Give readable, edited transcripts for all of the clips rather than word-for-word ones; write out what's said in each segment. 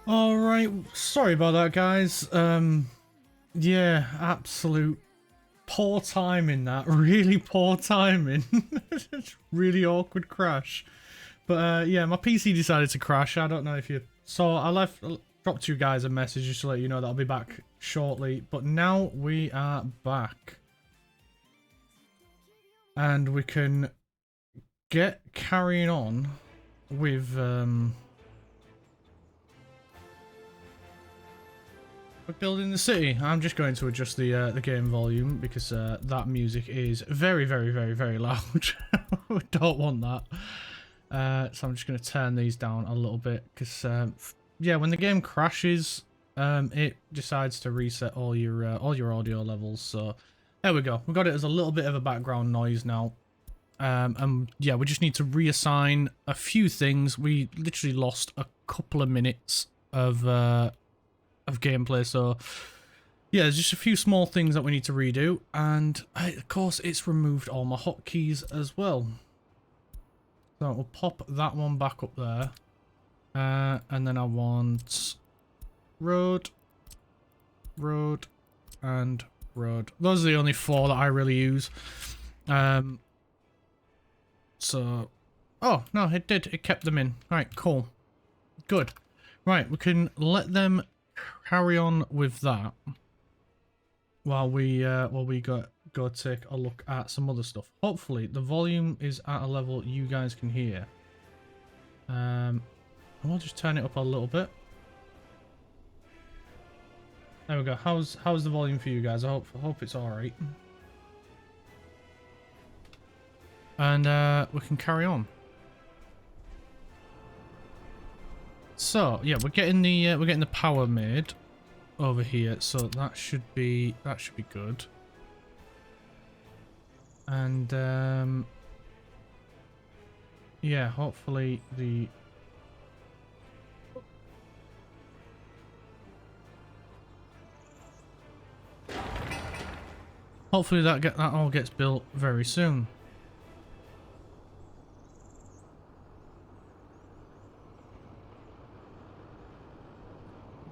All right, sorry about that, guys. Yeah, absolute poor timing. That really poor timing. Really awkward crash. But yeah, my PC decided to crash. I don't know if you saw. Dropped you guys a message just to let you know that I'll be back shortly. But now we are back, and we can get carrying on with We're building the city. I'm just going to adjust the game volume because that music is very, very, very, very loud. We don't want that. So I'm just going to turn these down a little bit because, yeah, when the game crashes, it decides to reset all your audio levels. So there we go. We got it as a little bit of a background noise now. And yeah, we just need to reassign a few things. We literally lost a couple of minutes of gameplay, so yeah, there's just a few small things that we need to redo, and of course it's removed all my hotkeys as well. So we'll pop that one back up there, and then I want road, and road. Those are the only four that I really use. So, oh no, it kept them in. All right, cool, good. Right, we can let them carry on with that while we go take a look at some other stuff. Hopefully the volume is at a level you guys can hear. I'll just turn it up a little bit. There we go. How's the volume for you guys? I hope it's all right. And we can carry on. So yeah, we're getting the power made over here, so that should be good. And yeah, hopefully that all gets built very soon.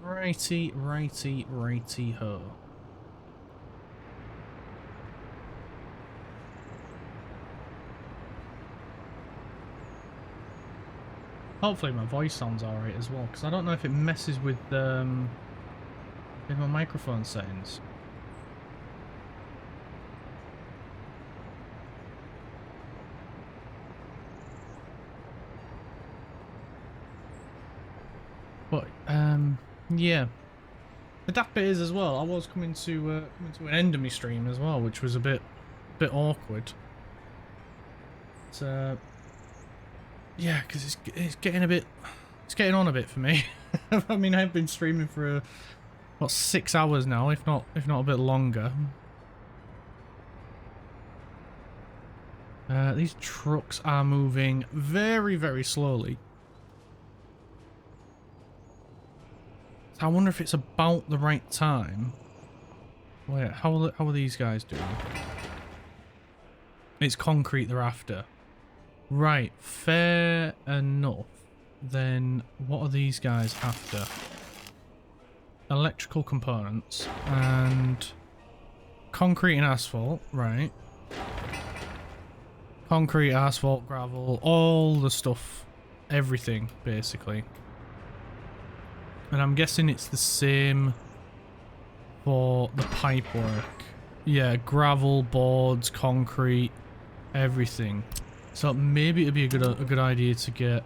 Righty ho. Hopefully my voice sounds alright as well, because I don't know if it messes with my microphone settings. But yeah. The daft bit is as well, I was coming to an end of my stream as well, which was a bit awkward. But, yeah, because it's getting on a bit for me. I mean, I've been streaming for what, 6 hours now, if not a bit longer. These trucks are moving very, very slowly. I wonder if it's about the right time. Wait, how are these guys doing? It's concrete they're after. Right, fair enough. Then what are these guys after? Electrical components and concrete and asphalt, right. Concrete, asphalt, gravel, all the stuff. Everything, basically. And I'm guessing it's the same for the pipe work. Yeah, gravel, boards, concrete, everything. So maybe it'd be a good idea to get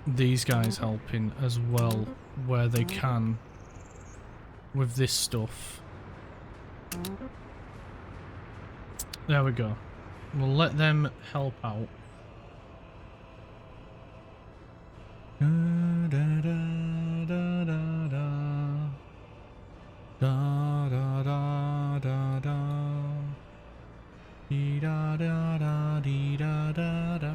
these guys helping as well, where they can, with this stuff. There we go. We'll let them help out. Da, da, da, da, da, da. Da, da, da, da, da. Dee, da, da, da, dee, da, da, da.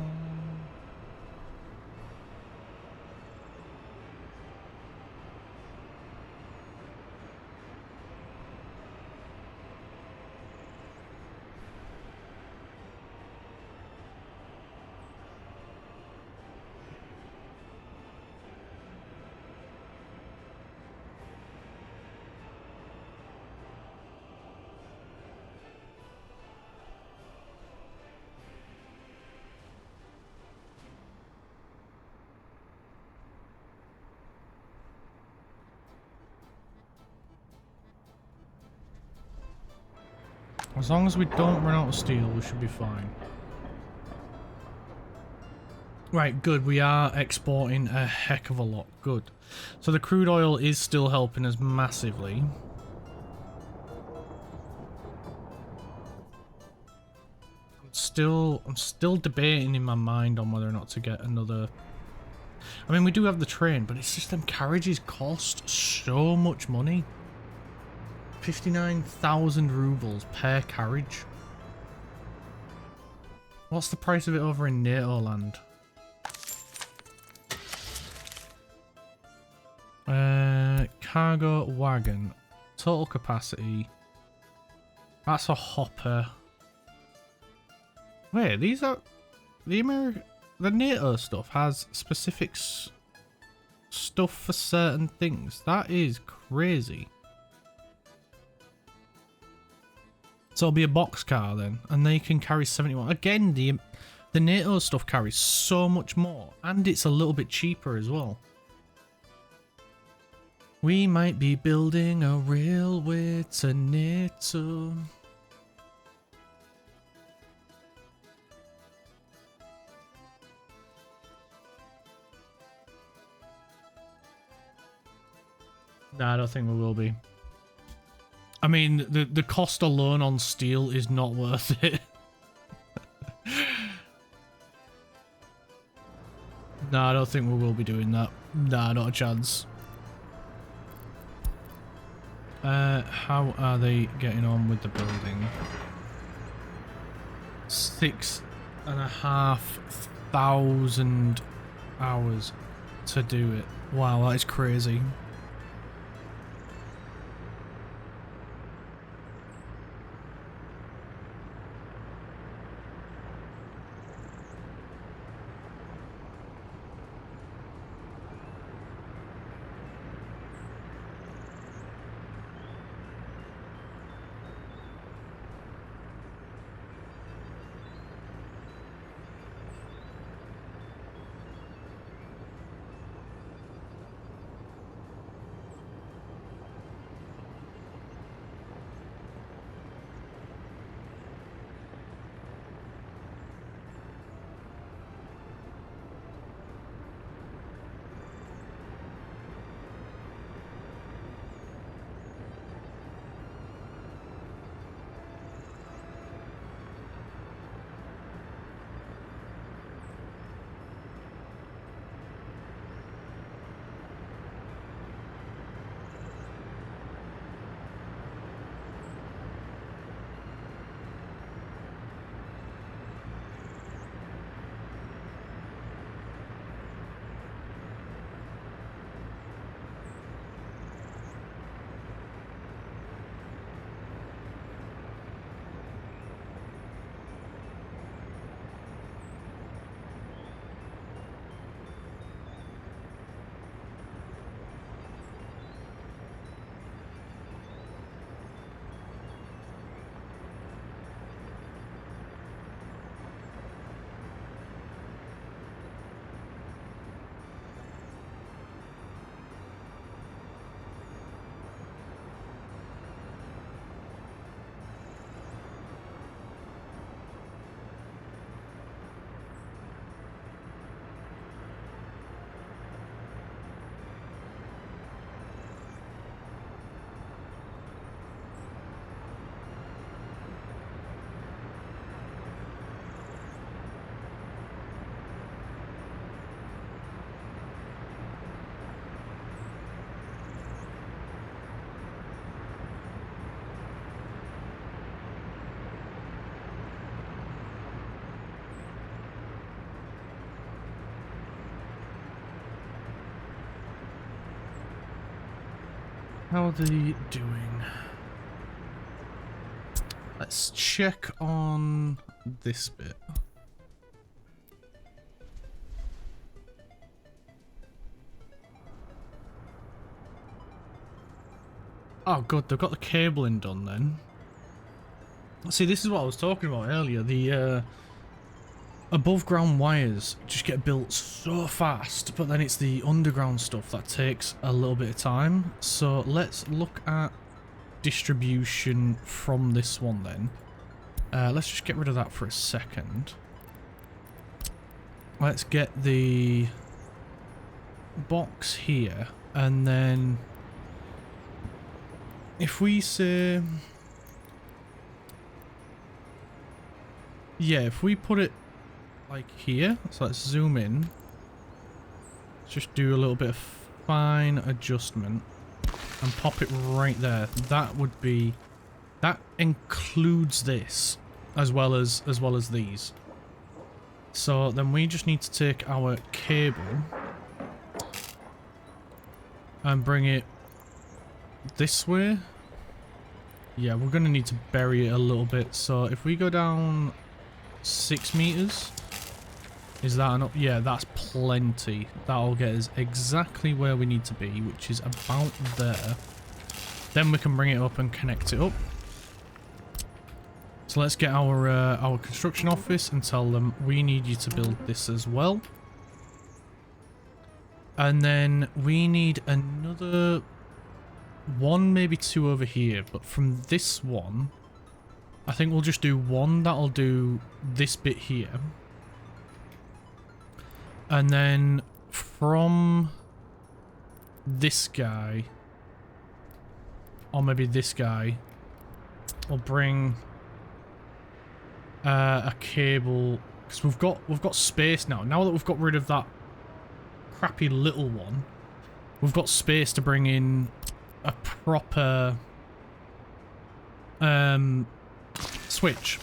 As long as we don't run out of steel, we should be fine. Right, good. We are exporting a heck of a lot. Good. So the crude oil is still helping us massively. I'm still debating in my mind on whether or not to get another. I mean, we do have the train, but it's just them carriages cost so much money. 59,000 rubles per carriage. What's the price of it over in NATO land? Cargo wagon. Total capacity. That's a hopper. Wait, these are... The NATO stuff has specific stuff for certain things. That is crazy. So it'll be a box car then, and they can carry 71. Again, the NATO stuff carries so much more, and it's a little bit cheaper as well. We might be building a railway to NATO. Nah, I don't think we will be. I mean, the cost alone on steel is not worth it. Nah, I don't think we will be doing that. Nah, not a chance. How are they getting on with the building? 6,500 hours to do it. Wow, that is crazy. How are they doing? Let's check on this bit. Oh good, they've got the cabling done then. See, this is what I was talking about earlier. The above ground wires just get built so fast, but then it's the underground stuff that takes a little bit of time. So let's look at distribution from this one then. Let's just get rid of that for a second. Let's get the box here, and then if we say, yeah, if we put it like here, so let's zoom in. Let's just do a little bit of fine adjustment and pop it right there. That would be, that includes this as well as these. So then we just need to take our cable and bring it this way. Yeah, we're going to need to bury it a little bit. So if we go down 6 meters, is that enough? Yeah, that's plenty. That'll get us exactly where we need to be, which is about there. Then we can bring it up and connect it up. So let's get our construction office and tell them we need you to build this as well. And then we need another 1, maybe 2 over here. But from this one, I think we'll just do 1 that'll do this bit here. And then from this guy, or maybe this guy, we'll bring a cable, because we've got space now. Now that we've got rid of that crappy little one, we've got space to bring in a proper switch.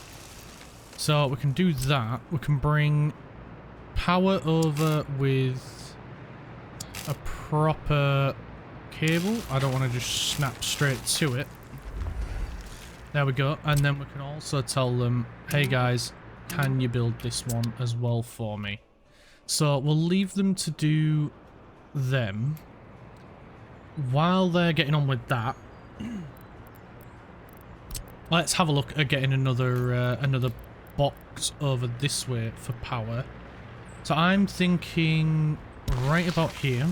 So we can do that. We can bring power over with a proper cable. I don't want to just snap straight to it. There we go. And then we can also tell them, hey guys, can you build this one as well for me? So we'll leave them to do them. While they're getting on with that, let's have a look at getting another box over this way for power. So I'm thinking right about here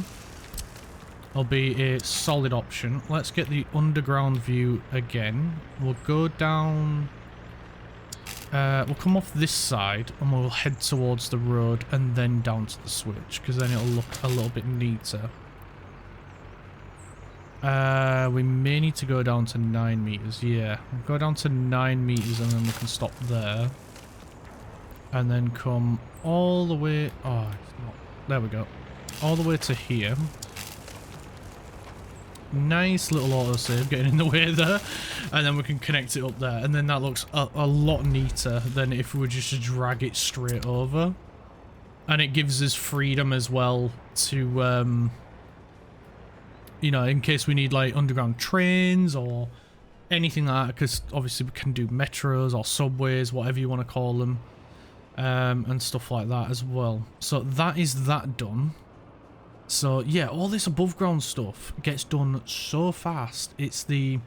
will be a solid option. Let's get the underground view again. We'll go down, we'll come off this side and we'll head towards the road and then down to the switch, because then it'll look a little bit neater. We may need to go down to 9 meters. Yeah, we'll go down to 9 meters and then we can stop there. And then come all the way... Oh, it's not... There we go. All the way to here. Nice little autosave getting in the way there. And then we can connect it up there. And then that looks a lot neater than if we were just to drag it straight over. And it gives us freedom as well to... you know, in case we need like underground trains or anything like that, because obviously we can do metros or subways, whatever you want to call them, and stuff like that as well. So that is that done. So yeah, all this above ground stuff gets done so fast. It's the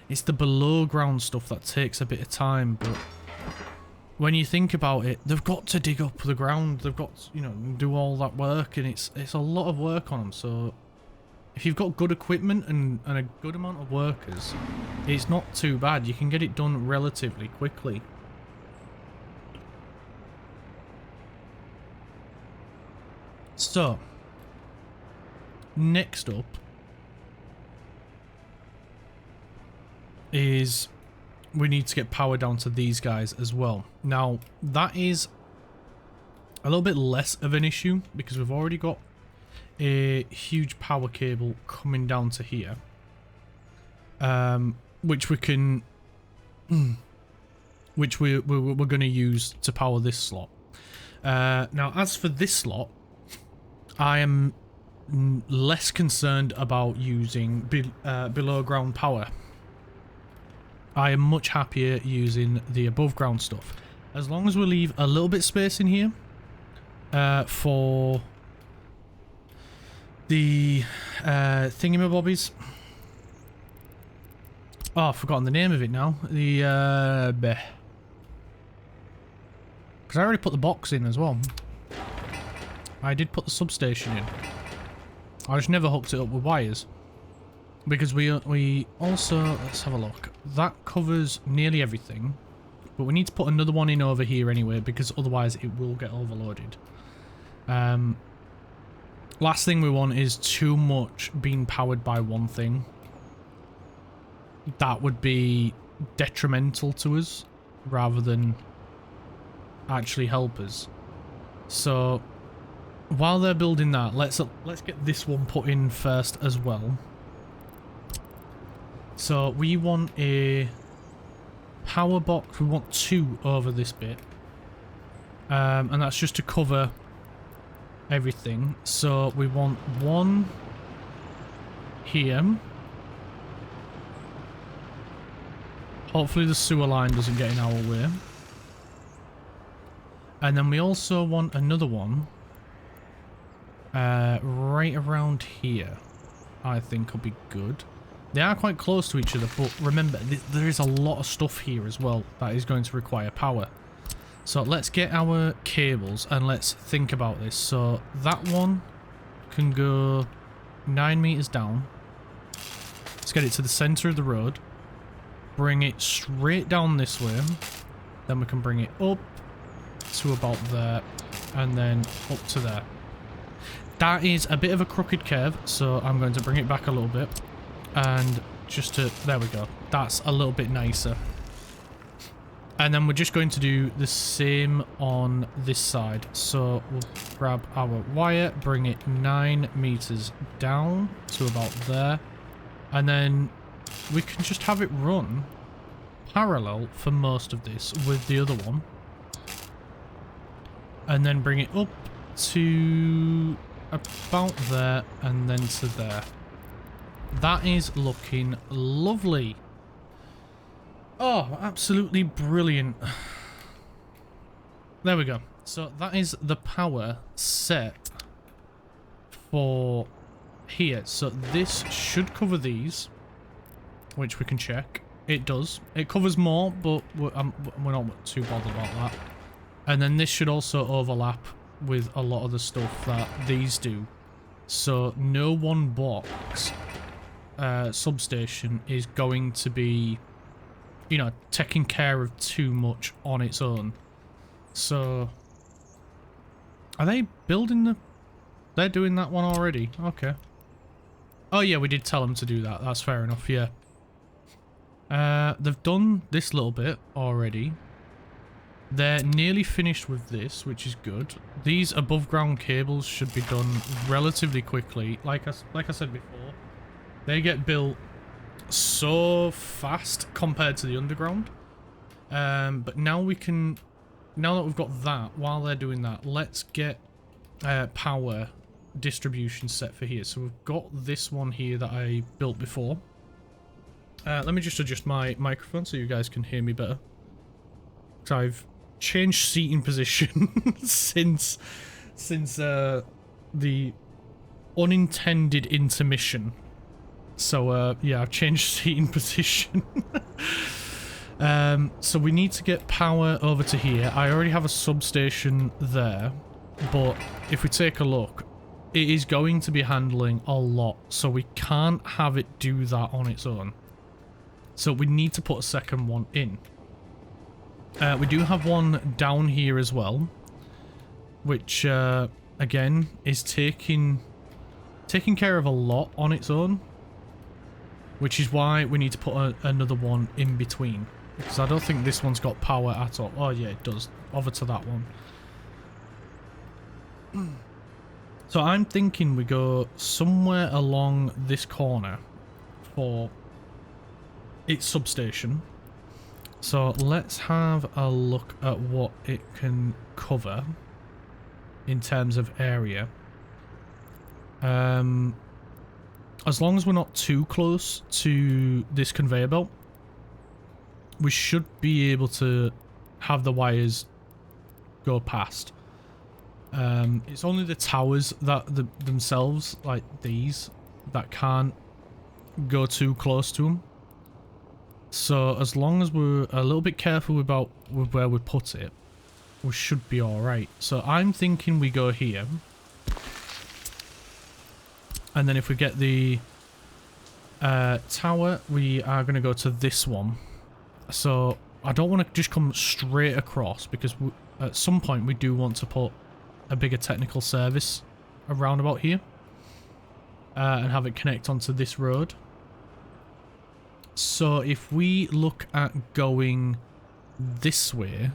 below ground stuff that takes a bit of time, but when you think about it, they've got to dig up the ground, they've got to, you know, do all that work, and it's a lot of work on them. So if you've got good equipment and a good amount of workers, it's not too bad. You can get it done relatively quickly. So, next up is we need to get power down to these guys as well. Now, that is a little bit less of an issue because we've already got a huge power cable coming down to here, which we can, which we're going to use to power this slot. Now, as for this slot, I am less concerned about using below ground power. I am much happier using the above ground stuff, as long as we leave a little bit of space in here for the thingamabobbies. Oh, I've forgotten the name of it now. The because I already put the box in as well. I did put the substation in. I just never hooked it up with wires. Because we also, let's have a look. That covers nearly everything. But we need to put another one in over here anyway, because otherwise it will get overloaded. Last thing we want is too much being powered by one thing. That would be detrimental to us rather than actually help us. So while they're building that, let's get this one put in first as well. So we want a power box. We want 2 over this bit, and that's just to cover everything. So we want 1 here. Hopefully the sewer line doesn't get in our way. And then we also want another one right around here. I think will be good. They are quite close to each other, but remember, there is a lot of stuff here as well that is going to require power. So let's get our cables and let's think about this. So that one can go 9 meters down. Let's get it to the center of the road. Bring it straight down this way. Then we can bring it up to about there. And then up to there. That is a bit of a crooked curve, so I'm going to bring it back a little bit. And just to... there we go. That's a little bit nicer. And then we're just going to do the same on this side. So we'll grab our wire, bring it 9 meters down to about there. And then we can just have it run parallel for most of this with the other one. And then bring it up to about there and then to there. That is looking lovely. Oh, absolutely brilliant. There we go. So that is the power set for here. So this should cover these, which we can check. It does. It covers more, but we're not too bothered about that. And then this should also overlap with a lot of the stuff that these do. So no one box substation is going to be, you know, taking care of too much on its own. So are they building the... they're doing that one already? Okay. Oh yeah, we did tell them to do that. That's fair enough, yeah. They've done this little bit already. They're nearly finished with this, which is good. These above ground cables should be done relatively quickly. Like I said before, they get built so fast compared to the underground. But now we can... now that we've got that, while they're doing that, let's get power distribution set for here. So we've got this one here that I built before. Let me just adjust my microphone so you guys can hear me better. So I've changed seating position since the unintended intermission. So yeah, I've changed seating position. So we need to get power over to here. I already have a substation there, but if we take a look, it is going to be handling a lot, so we can't have it do that on its own. So we need to put a second one in. We do have one down here as well, which again is taking care of a lot on its own, which is why we need to put another one in between, because I don't think this one's got power at all. Oh yeah, it does. Over to that one. So I'm thinking we go somewhere along this corner for its substation. So let's have a look at what it can cover in terms of area. As long as we're not too close to this conveyor belt, we should be able to have the wires go past. It's only the towers that themselves, like these, that can't go too close to them. So as long as we're a little bit careful with where we put it, we should be alright. So I'm thinking we go here. And then if we get the tower, we are going to go to this one. So I don't want to just come straight across because at some point we do want to put a bigger technical service around about here and have it connect onto this road. So if we look at going this way,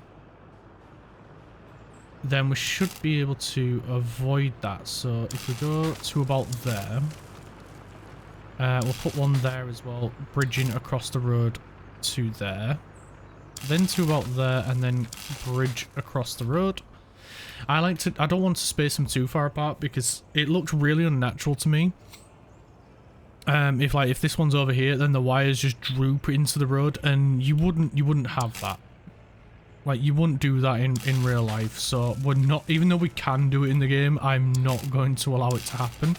then we should be able to avoid that. So if we go to about there, we'll put one there as well, bridging across the road to there. Then to about there, and then bridge across the road. I don't want to space them too far apart because it looked really unnatural to me. If this one's over here, then the wires just droop into the road, and you wouldn't have that. Like, you wouldn't do that in real life. So we're not, even though we can do it in the game, I'm not going to allow it to happen.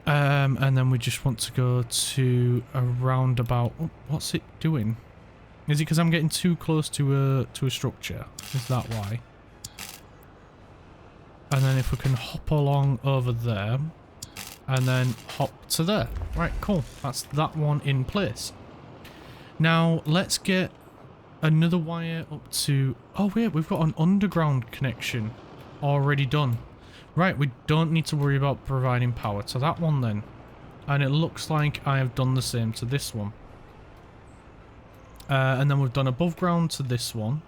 And then we just want to go to a roundabout. Oh, what's it doing? Is it because I'm getting too close to a structure? Is that why? And then if we can hop along over there, and then hop to there. Right, cool. That's that one in place. Now let's get another wire up to... Oh wait, we've got an underground connection already done. Right, we don't need to worry about providing power to that one then. And it looks like I have done the same to this one. And then we've done above ground to this one.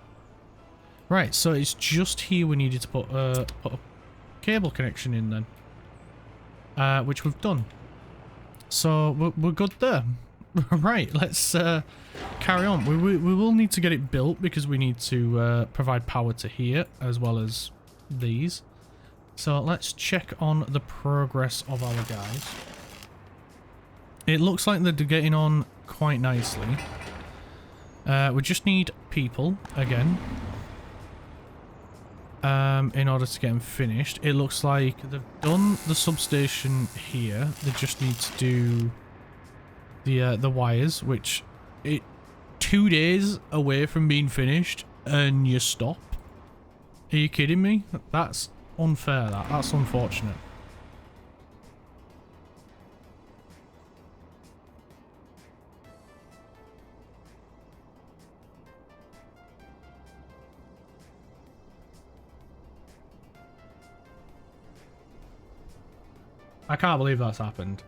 Right, so it's just here we needed to put a cable connection in then. Which we've done. So we're good there. Right, let's carry on. We will need to get it built because we need to provide power to here as well as these. So let's check on the progress of our guys. It looks like they're getting on quite nicely. We just need people again in order to get them finished. It looks like they've done the substation here. They just need to do the wires, which 2 days away from being finished, and you stop. Are you kidding me? That's unfair. That's unfortunate. I can't believe that's happened.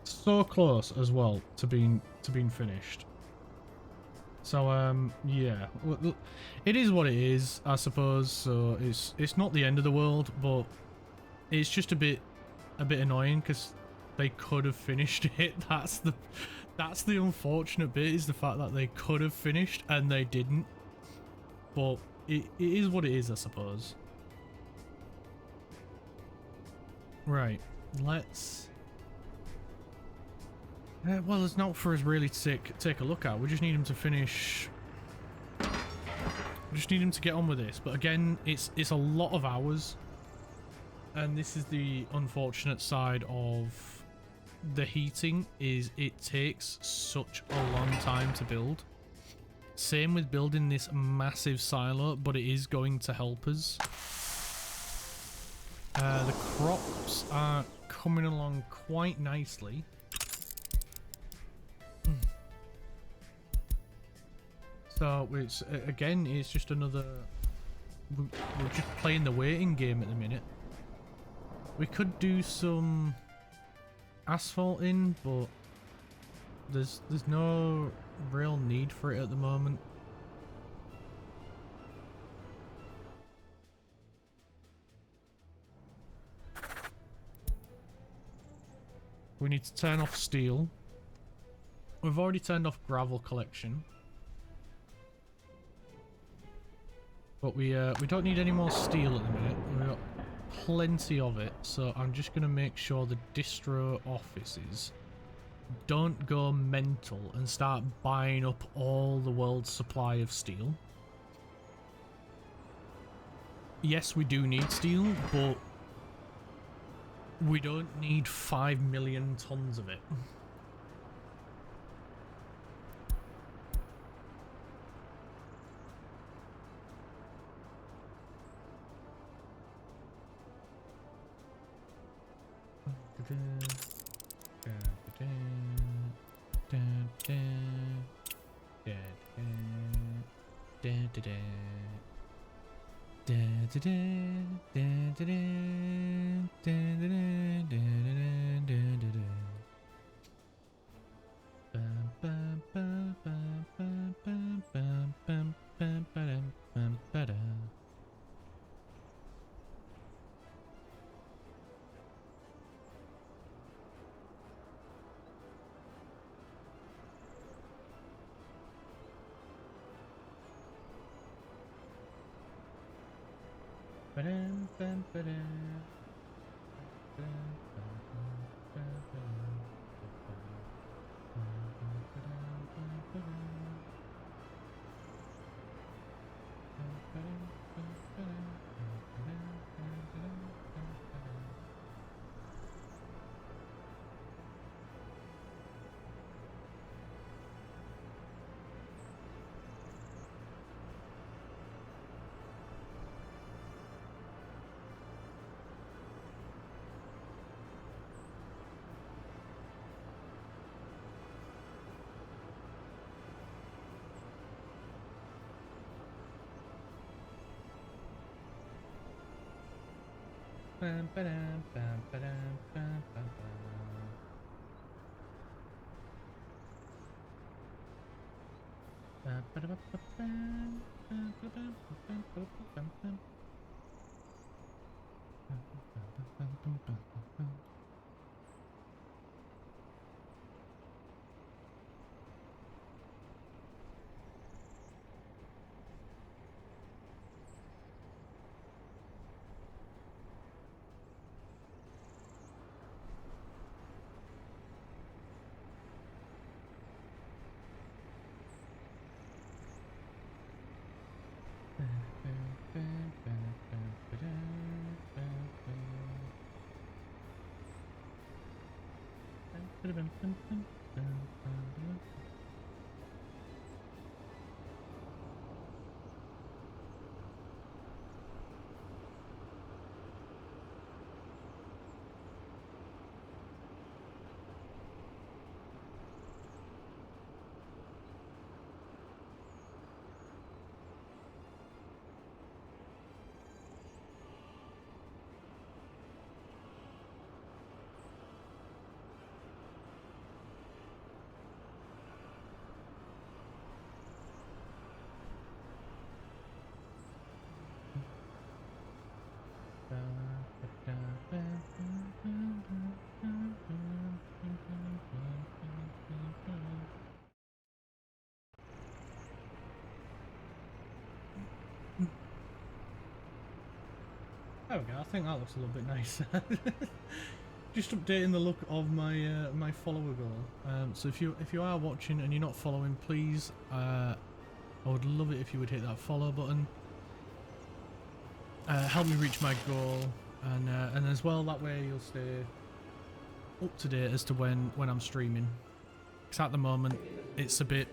So close as well to being finished. So yeah, it is what it is, I suppose. So it's not the end of the world, but it's just a bit annoying because they could have finished it. That's the unfortunate bit, is the fact that they could have finished and they didn't. But it is what it is, I suppose. Right, let's... well, there's not for us really to take a look at. We just need him to finish... We just need him to get on with this. But again, it's a lot of hours. And this is the unfortunate side of the heating, is it takes such a long time to build. Same with building this massive silo, but it is going to help us. The crops are coming along quite nicely. So it's again, it's just another... We're just playing the waiting game at the minute. We could do some asphalting, but there's no real need for it at the moment. We need to turn off steel. We've already turned off gravel collection. But we don't need any more steel at the minute. We've got plenty of it, so I'm just going to make sure the distro offices don't go mental and start buying up all the world's supply of steel. Yes, we do need steel, but we don't need 5 million tons of it. There we go. I think that looks a little bit nicer. Just updating the look of my my follower goal. So if you are watching and you're not following, please, I would love it if you would hit that follow button. Help me reach my goal, and as well that way you'll stay up to date as to when I'm streaming. Because at the moment it's a bit.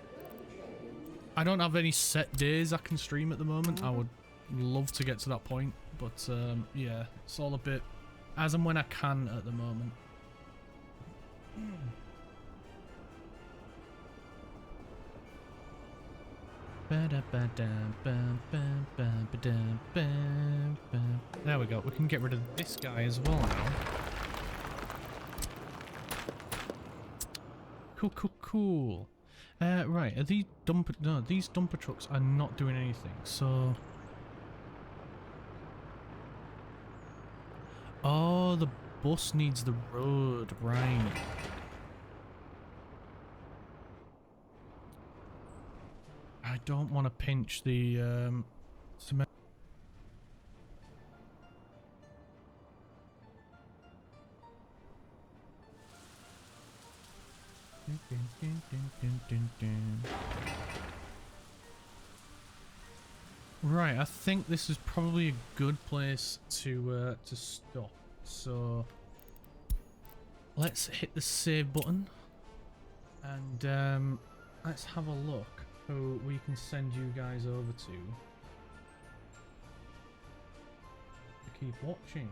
I don't have any set days I can stream at the moment. I would love to get to that point, but yeah, it's all a bit as and when I can at the moment. There we go. We can get rid of this guy as well now. Cool, cool, cool. Right, are these dumper? No, these dumper trucks are not doing anything. So, oh, the bus needs the road, right? I don't want to pinch the cement. Right, I think this is probably a good place to stop. So let's hit the save button and let's have a look who we can send you guys over to keep watching.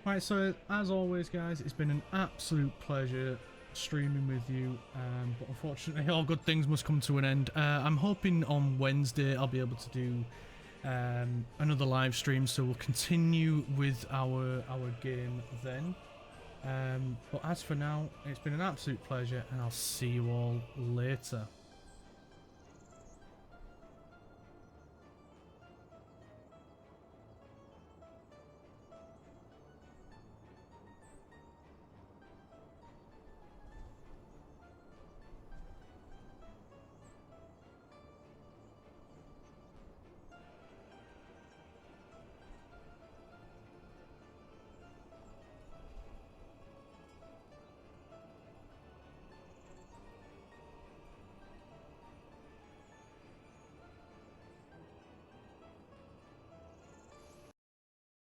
Right, so as always, guys, it's been an absolute pleasure streaming with you, but unfortunately all good things must come to an end. I'm hoping on Wednesday I'll be able to do another live stream, so we'll continue with our game then. But as for now, it's been an absolute pleasure, and I'll see you all later.